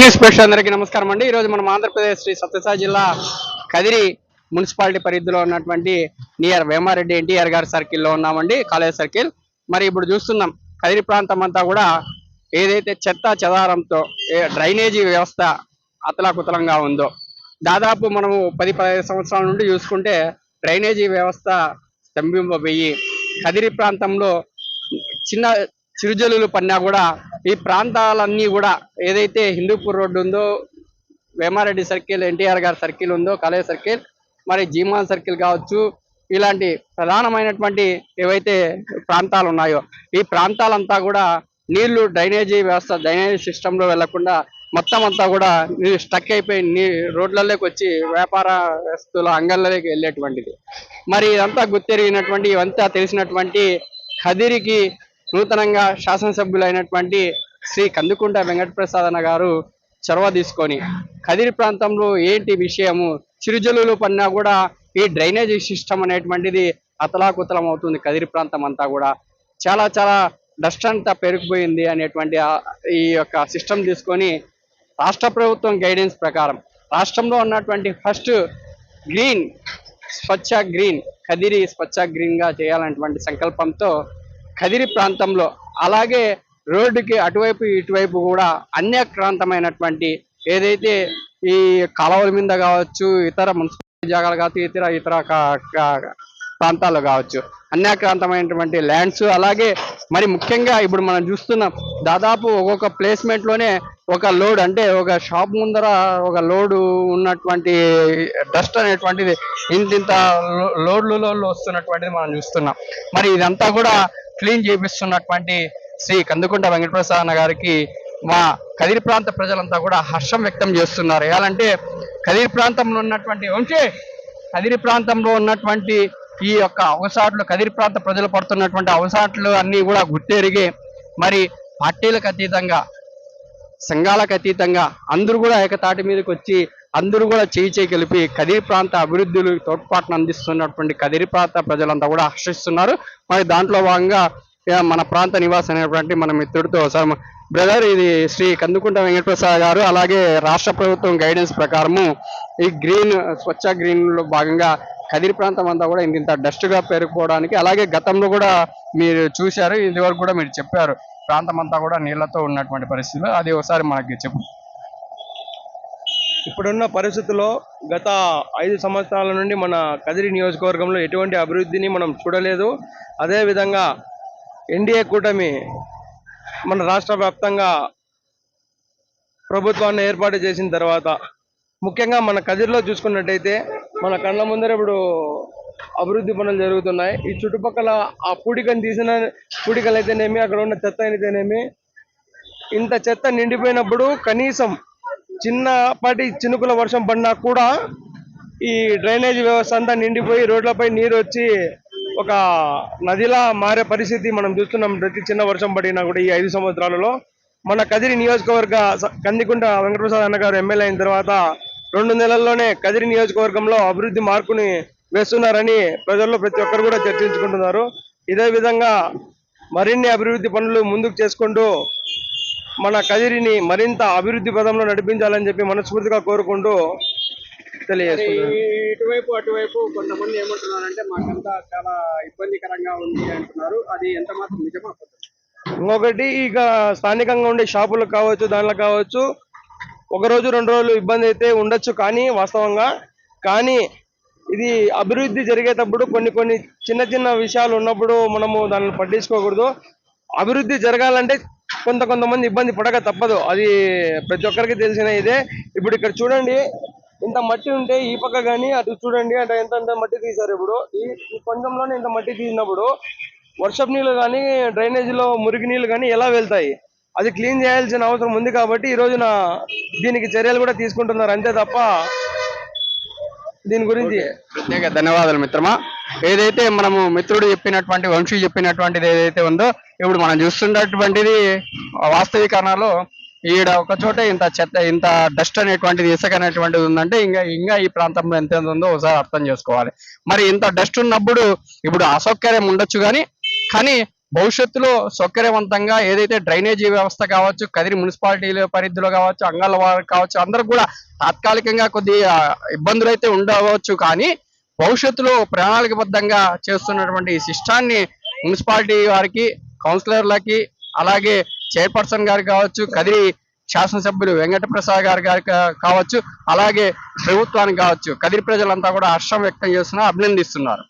News ప్రేక్షకులందరికీ నమస్కారం అండి. ఈరోజు మనం ఆంధ్రప్రదేశ్ శ్రీ సత్యసాయి జిల్లా కదిరి మున్సిపాలిటీ పరిధిలో ఉన్నటువంటి నియర్ వేమారెడ్డి ఎన్టీఆర్ గారి సర్కిల్లో ఉన్నామండి, కాలేజ్ సర్కిల్. మరి ఇప్పుడు చూస్తున్నాం కదిరి ప్రాంతం అంతా కూడా ఏదైతే చెత్త చెదారంతో డ్రైనేజీ వ్యవస్థ అతలాకుతలంగా ఉందో, దాదాపు మనము 10-15 సంవత్సరాల నుండి చూసుకుంటే డ్రైనేజీ వ్యవస్థ స్తంభింపబోయి కదిరి ప్రాంతంలో చిన్న చిరుజల్లులు పడినా కూడా ఈ ప్రాంతాలన్నీ కూడా ఏదైతే హిందూపూర్ రోడ్డు ఉందో, వేమారెడ్డి సర్కిల్, ఎన్టీఆర్ గారి సర్కిల్ ఉందో, కాలేజ్ సర్కిల్, మరి జీమాన్ సర్కిల్ కావచ్చు, ఇలాంటి ప్రధానమైనటువంటి ఏవైతే ప్రాంతాలు ఉన్నాయో ఈ ప్రాంతాలంతా కూడా నీళ్లు డ్రైనేజీ వ్యవస్థ, డ్రైనేజీ సిస్టంలో వెళ్లకుండా మొత్తం అంతా కూడా స్టక్ అయిపోయి రోడ్లలోకి వచ్చి వ్యాపార వస్తువుల అంగళ్ళలోకి వెళ్ళేటువంటిది. మరి ఇదంతా గుర్తెరిగినటువంటి, ఇవంతా తెలిసినటువంటి కదిరికి నూతనంగా శాసనసభ్యులైనటువంటి శ్రీ కందుకుంట వెంకటప్రసాద్ అన్న గారు చొరవ తీసుకొని కదిరి ప్రాంతంలో ఏంటి విషయము, చిరుజల్లులు పడినా కూడా ఈ డ్రైనేజీ సిస్టమ్ అనేటువంటిది అతలాకుతలం అవుతుంది. కదిరి ప్రాంతం అంతా కూడా చాలా చాలా డస్ట్ అంతా పెరిగిపోయింది అనేటువంటి ఈ యొక్క సిస్టమ్ తీసుకొని రాష్ట్ర ప్రభుత్వం గైడెన్స్ ప్రకారం రాష్ట్రంలో ఉన్నటువంటి ఫస్ట్ గ్రీన్, స్వచ్ఛ గ్రీన్, కదిరి స్వచ్ఛ గ్రీన్ గా చేయాలన్నటువంటి సంకల్పంతో కదిరి ప్రాంతంలో, అలాగే రోడ్డుకి అటువైపు ఇటువైపు కూడా అన్యక్రాంతమైనటువంటి ఏదైతే ఈ కాలువల మీద కావచ్చు, ఇతర మున్సిపల్ జాగాలు కావచ్చు, ఇతర ప్రాంతాల్లో కావచ్చు, అన్యాక్రాంతమైనటువంటి ల్యాండ్స్, అలాగే మరి ముఖ్యంగా ఇప్పుడు మనం చూస్తున్నాం దాదాపు ఒక్కొక్క ప్లేస్మెంట్ లోనే ఒక లోడ్, అంటే ఒక షాప్ ముందర ఒక లోడు ఉన్నటువంటి డస్ట్ అనేటువంటిది ఇంత లోడ్లలో వస్తున్నటువంటిది మనం చూస్తున్నాం. మరి ఇదంతా కూడా క్లీన్ చేపిస్తున్నటువంటి శ్రీ కందుకుంట వెంకటప్రసాద్ అన్న గారికి మా కదిరి ప్రాంత ప్రజలంతా కూడా హర్షం వ్యక్తం చేస్తున్నారు. ఎలాంటే కదిరి ప్రాంతంలో ఉన్నటువంటి కదిరి ప్రాంతంలో ఉన్నటువంటి ఈ యొక్క అవసాట్లు, కదిరి ప్రాంత ప్రజలు పడుతున్నటువంటి అవసాట్లు అన్ని కూడా గుర్తెరిగి మరి పార్టీలకు అతీతంగా, సంఘాలకు అతీతంగా అందరూ కూడా ఏకతాటి మీదకి వచ్చి అందరూ కూడా చేయి కలిపి కదిరి ప్రాంత అభివృద్ధులు తోడ్పాటును అందిస్తున్నటువంటి కదిరి ప్రాంత ప్రజలంతా కూడా హర్షిస్తున్నారు. మరి దాంట్లో భాగంగా మన ప్రాంత నివాసి అనేటువంటి మన మిత్రుడితో సార్, బ్రదర్, ఇది శ్రీ కందుకుంట వెంకటప్రసాద్ గారు, అలాగే రాష్ట్ర ప్రభుత్వం గైడెన్స్ ప్రకారము ఈ గ్రీన్, స్వచ్ఛ గ్రీన్ లో భాగంగా కదిరి ప్రాంతం అంతా కూడా ఇంత డస్ట్ గా పేరుకోవడానికి, అలాగే గతంలో కూడా మీరు చూశారు, ఇది వరకు కూడా మీరు చెప్పారు ప్రాంతం అంతా కూడా నీళ్లతో ఉన్నటువంటి పరిస్థితులు, అది ఒకసారి మనకి చెప్పు. ఇప్పుడున్న పరిస్థితుల్లో గత 5 సంవత్సరాల నుండి మన కదిరి నియోజకవర్గంలో ఎటువంటి అభివృద్ధిని మనం చూడలేదు. అదేవిధంగా ఎన్డీఏ కూటమి మన రాష్ట్ర వ్యాప్తంగా ప్రభుత్వాన్ని ఏర్పాటు చేసిన తర్వాత ముఖ్యంగా మన కదిరిలో చూసుకున్నట్టయితే మన కళ్ళ ముందర ఇప్పుడు అభివృద్ధి పనులు జరుగుతున్నాయి. ఈ చుట్టుపక్కల ఆ పూడికలు అయితేనేమి, అక్కడ ఉన్న చెత్త అయితేనేమి, ఇంత చెత్త నిండిపోయినప్పుడు కనీసం చిన్నపాటి చినుకుల వర్షం పడినా కూడా ఈ డ్రైనేజీ వ్యవస్థ అంతా నిండిపోయి రోడ్లపై నీరు వచ్చి ఒక నదిలా మారే పరిస్థితి మనం చూస్తున్నాం. ప్రతి చిన్న వర్షం పడినా కూడా ఈ 5 సంవత్సరాలలో మన కదిరి నియోజకవర్గ కందికుంట వెంకటప్రసాద్ అన్న గారు ఎమ్మెల్యే అయిన తర్వాత 2 నెలల్లోనే కదిరి నియోజకవర్గంలో అభివృద్ధి మార్కుని వేస్తున్నారని ప్రజల్లో ప్రతి ఒక్కరు కూడా చర్చించుకుంటున్నారు. ఇదే విధంగా మరిన్ని అభివృద్ధి పనులు ముందుకు చేసుకుంటూ మన కదిరిని మరింత అభివృద్ధి పదంలో నడిపించాలని చెప్పి మనస్ఫూర్తిగా కోరుకుంటూ తెలియజేస్తున్నారు. ఇటువైపు అటువైపు కొంతమంది ఏమంటున్నారంటే మాకంతా చాలా ఇబ్బందికరంగా ఉంది అంటున్నారు, అది ఎంత మాత్రం నిజమా? ఇంకొకటి, ఇక స్థానికంగా ఉండే షాపులకు కావచ్చు, దానిలో కావచ్చు, 1 రోజు 2 రోజులు ఇబ్బంది అయితే ఉండొచ్చు, కానీ వాస్తవంగా కానీ ఇది అభివృద్ధి జరిగేటప్పుడు కొన్ని చిన్న చిన్న విషయాలు ఉన్నప్పుడు మనము దానిని పట్టించుకోకూడదు. అభివృద్ధి జరగాలంటే కొంతమంది ఇబ్బంది పడక తప్పదు, అది ప్రతి ఒక్కరికి తెలిసిన ఇదే. ఇప్పుడు ఇక్కడ చూడండి, ఇంత మట్టి ఉంటే ఈ పక్క కానీ అటు చూడండి, అంటే ఎంత మట్టి తీశారు. ఇప్పుడు ఈ కొంచెంలోనే ఇంత మట్టి తీసినప్పుడు వర్షపు నీళ్ళు కానీ, డ్రైనేజీలో మురికి నీళ్ళు కానీ ఎలా వెళ్తాయి? అది క్లీన్ చేయాల్సిన అవసరం ఉంది. కాబట్టి ఈ రోజున దీనికి చర్యలు కూడా తీసుకుంటున్నారు, అంతే తప్ప దీని గురించి. ప్రత్యేక ధన్యవాదాలు మిత్రమా. ఏదైతే మనము మిత్రుడు చెప్పినటువంటి, వంశీ చెప్పినటువంటిది ఏదైతే ఉందో, ఇప్పుడు మనం చూస్తున్నటువంటిది వాస్తవీకరణలో ఈడ ఒక చోట ఇంత చెత్త, ఇంత డస్ట్ అనేటువంటిది, ఇసుక అనేటువంటిది ఉందంటే ఇంకా ఈ ప్రాంతంలో ఎంత ఉందో ఒకసారి అర్థం చేసుకోవాలి. మరి ఇంత డస్ట్ ఉన్నప్పుడు ఇప్పుడు అసౌకర్యం ఉండొచ్చు కానీ భవిష్యత్తులో సౌకర్యవంతంగా ఏదైతే డ్రైనేజీ వ్యవస్థ కావచ్చు, కదిరి మున్సిపాలిటీ పరిధిలో కావచ్చు, అంగాల వారు కావచ్చు, అందరూ కూడా తాత్కాలికంగా కొద్దిగా ఇబ్బందులు అయితే ఉండవచ్చు. కానీ భవిష్యత్తులో ప్రణాళికబద్ధంగా చేస్తున్నటువంటి ఈ సిస్టాన్ని మున్సిపాలిటీ వారికి, కౌన్సిలర్లకి, అలాగే చైర్పర్సన్ గారు కావచ్చు, కదిరి శాసనసభ్యులు వెంకటప్రసాద్ గారు కావచ్చు, అలాగే ప్రభుత్వానికి కావచ్చు, కదిరి ప్రజలంతా కూడా హర్షం వ్యక్తం చేస్తున్నారు, అభినందిస్తున్నారు.